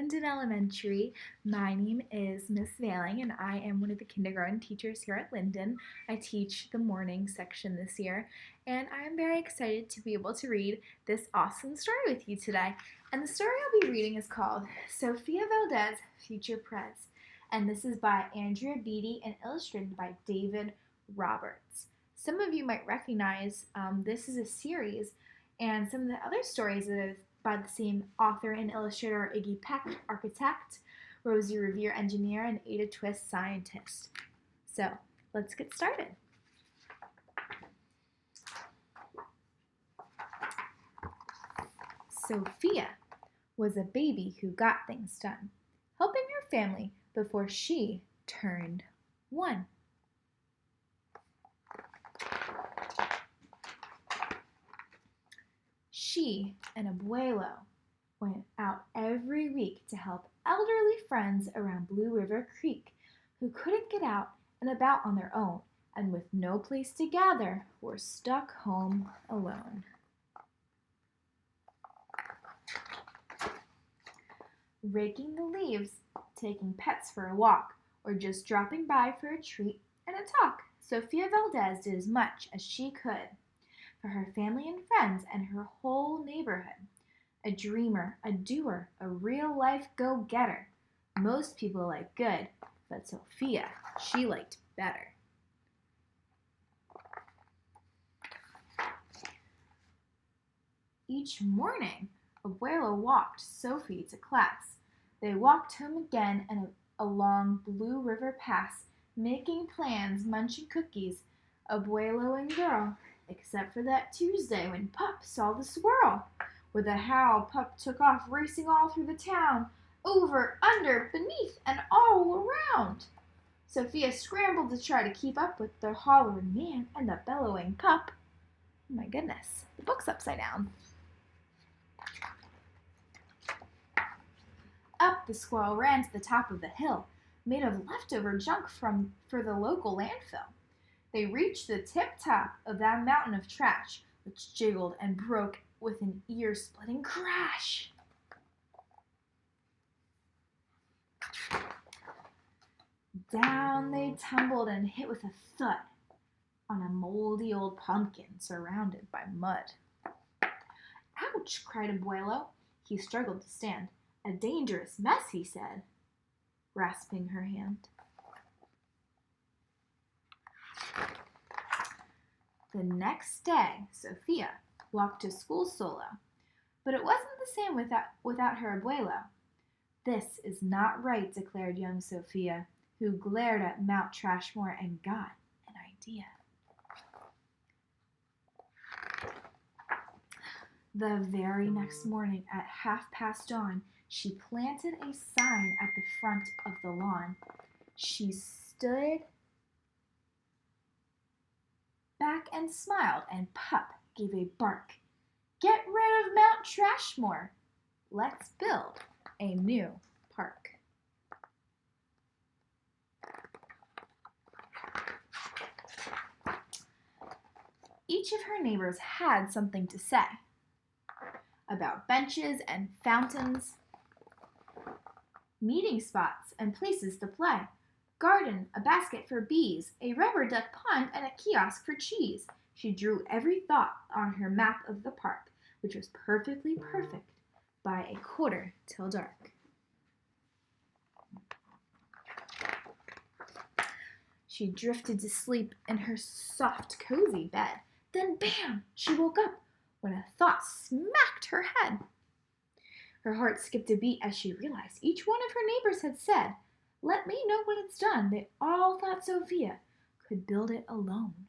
Linden Elementary. My name is Miss Vehling, and I am one of the kindergarten teachers here at Linden. I teach the morning section this year, and I am very excited to be able to read this awesome story with you today. And the story I'll be reading is called Sofia Valdez, Future Prez, and this is by Andrea, Beaty, and illustrated by David Roberts. Some of you might recognize this is a series, and some of the other stories that have by the same author and illustrator are Iggy Peck, architect, Rosie Revere, engineer, and Ada Twist, scientist. So, let's get started. Sofia was a baby who got things done, helping her family before she turned 1. She and Abuelo went out every week to help elderly friends around Blue River Creek who couldn't get out and about on their own and with no place to gather were stuck home alone. Raking the leaves, taking pets for a walk, or just dropping by for a treat and a talk, Sofia Valdez did as much as she could for her family and friends and her whole neighborhood. A dreamer, a doer, a real-life go-getter. Most people like good, but Sofia, she liked better. Each morning, Abuelo walked Sophie to class. They walked home again and along Blue River Pass, making plans, munching cookies, Abuelo and girl, except for that Tuesday when Pup saw the squirrel. With a howl, Pup took off racing all through the town, over, under, beneath, and all around. Sofia scrambled to try to keep up with the hollering man and the bellowing Pup. Oh my goodness, the book's upside down. Up the squirrel ran to the top of the hill, made of leftover junk for the local landfill. They reached the tip-top of that mountain of trash, which jiggled and broke with an ear-splitting crash. Down they tumbled and hit with a thud on a moldy old pumpkin surrounded by mud. Ouch, cried Abuelo. He struggled to stand. A dangerous mess, he said, grasping her hand. The next day, Sofia walked to school solo, but it wasn't the same without her Abuelo. This is not right, declared young Sofia, who glared at Mount Trashmore and got an idea. The very next morning at dawn, she planted a sign at the front of the lawn. She stood back and smiled, and Pup gave a bark. Get rid of Mount Trashmore. Let's build a new park. Each of her neighbors had something to say about benches and fountains, meeting spots and places to play, garden, a basket for bees, a rubber duck pond, and a kiosk for cheese. She drew every thought on her map of the park, which was perfectly perfect by 11:45. She drifted to sleep in her soft, cozy bed. Then, bam, she woke up when a thought smacked her head. Her heart skipped a beat as she realized each one of her neighbors had said, "Let me know when it's done." They all thought Sofia could build it alone.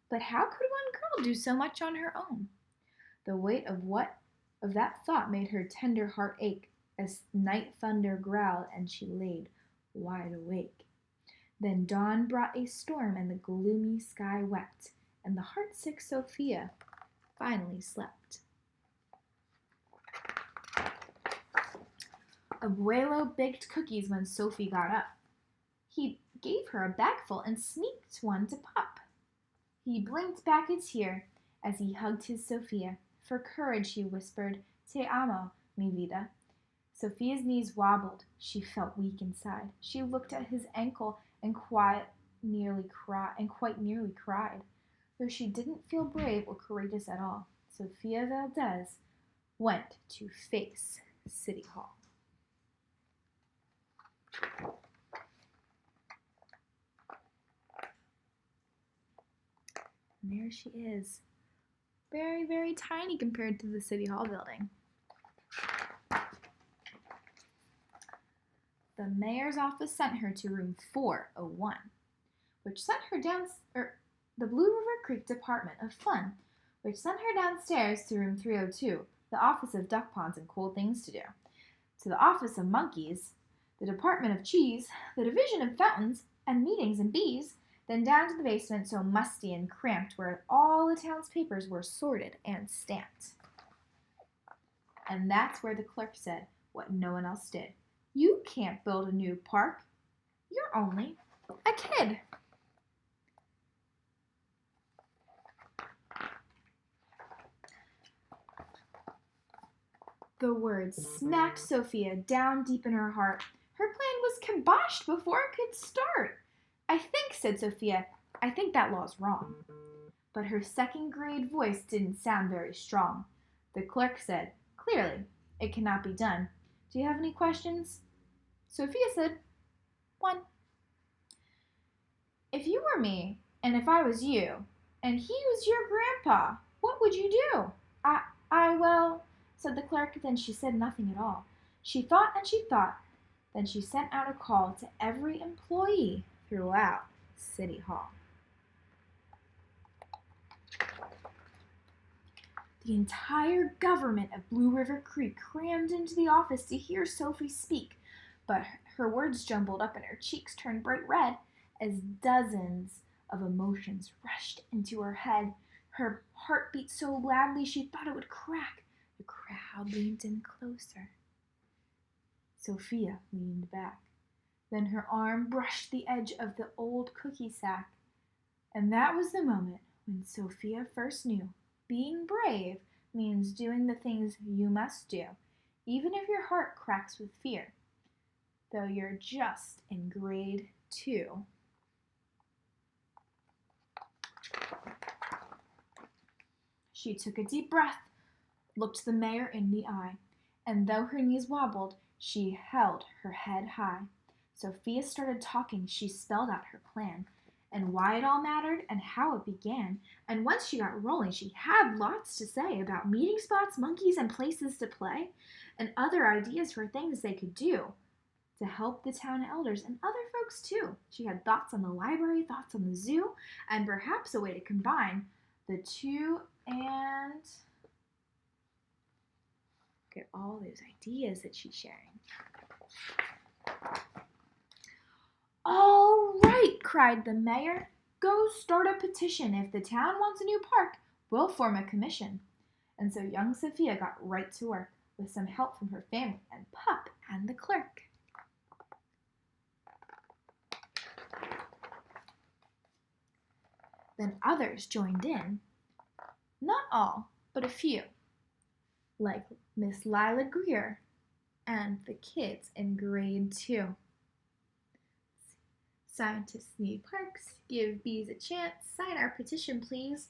But how could one girl do so much on her own? The weight of that thought made her tender heart ache as night thunder growled and she laid wide awake. Then dawn brought a storm and the gloomy sky wept, and the heartsick Sofia finally slept. Abuelo baked cookies when Sophie got up. He gave her a bagful and sneaked one to Pup. He blinked back a tear as he hugged his Sofia. For courage, he whispered, "Te amo, mi vida." Sophia's knees wobbled. She felt weak inside. She looked at his ankle and quite nearly cried, though she didn't feel brave or courageous at all. Sofia Valdez went to face City Hall. And there she is. Very, very tiny compared to the City Hall building. The mayor's office sent her to room 401, which sent her the Blue River Creek Department of Fun, which sent her downstairs to room 302, the office of duck ponds and cool things to do, to the office of monkeys, the department of cheese, the division of fountains and meetings and bees, then down to the basement so musty and cramped where all the town's papers were sorted and stamped. And that's where the clerk said what no one else did. You can't build a new park. You're only a kid. The words smacked Sofia down deep in her heart. Her plan was kiboshed before it could start. I think, said Sofia, I think that law's wrong. But her second-grade voice didn't sound very strong. The clerk said, clearly, it cannot be done. Do you have any questions? Sofia said, 1. If you were me, and if I was you, and he was your grandpa, what would you do? Well, said the clerk. Then she said nothing at all. She thought and she thought. Then she sent out a call to every employee throughout City Hall. The entire government of Blue River Creek crammed into the office to hear Sophie speak, but her words jumbled up and her cheeks turned bright red as dozens of emotions rushed into her head. Her heart beat so loudly she thought it would crack. The crowd leaned in closer. Sofia leaned back. Then her arm brushed the edge of the old cookie sack. And that was the moment when Sofia first knew being brave means doing the things you must do, even if your heart cracks with fear, though you're just in grade 2. She took a deep breath, looked the mayor in the eye, and though her knees wobbled, she held her head high. Sofia started talking. She spelled out her plan and why it all mattered and how it began. And once she got rolling, she had lots to say about meeting spots, monkeys, and places to play, and other ideas for things they could do to help the town elders and other folks too. She had thoughts on the library, thoughts on the zoo, and perhaps a way to combine the two and get all those ideas that she's sharing. All right, cried the mayor. Go start a petition. If the town wants a new park, we'll form a commission. And so young Sofia got right to work with some help from her family and Pup and the clerk. Then others joined in. Not all, but a few, like Miss Lila Greer and the kids in grade 2. Scientists need parks. Give bees a chance. Sign our petition, please.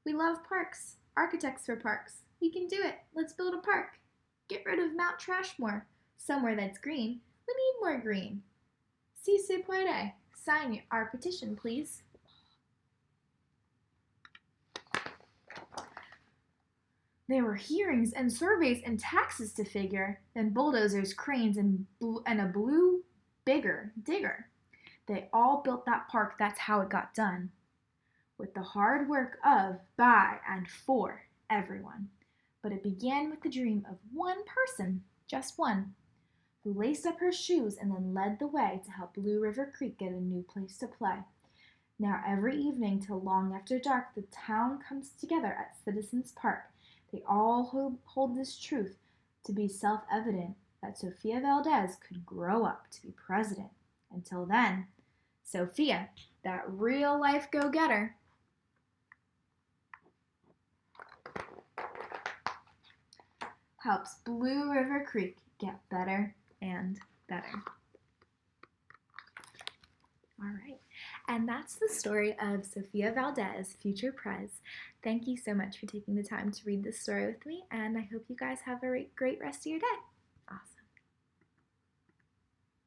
We love parks. Architects for parks. We can do it. Let's build a park. Get rid of Mount Trashmore. Somewhere that's green. We need more green. Si se puede. Sign our petition, please. There were hearings and surveys and taxes to figure, then bulldozers, cranes, and a blue bigger digger. They all built that park. That's how it got done. With the hard work of, by, and for everyone. But it began with the dream of one person, just one, who laced up her shoes and then led the way to help Blue River Creek get a new place to play. Now every evening till long after dark, the town comes together at Citizens Park. They all hold this truth to be self-evident, that Sofia Valdez could grow up to be president. Until then, Sofia, that real-life go-getter, helps Blue River Creek get better and better. All right, and that's the story of Sofia Valdez, future Prez. Thank you so much for taking the time to read this story with me, and I hope you guys have a great rest of your day. Awesome.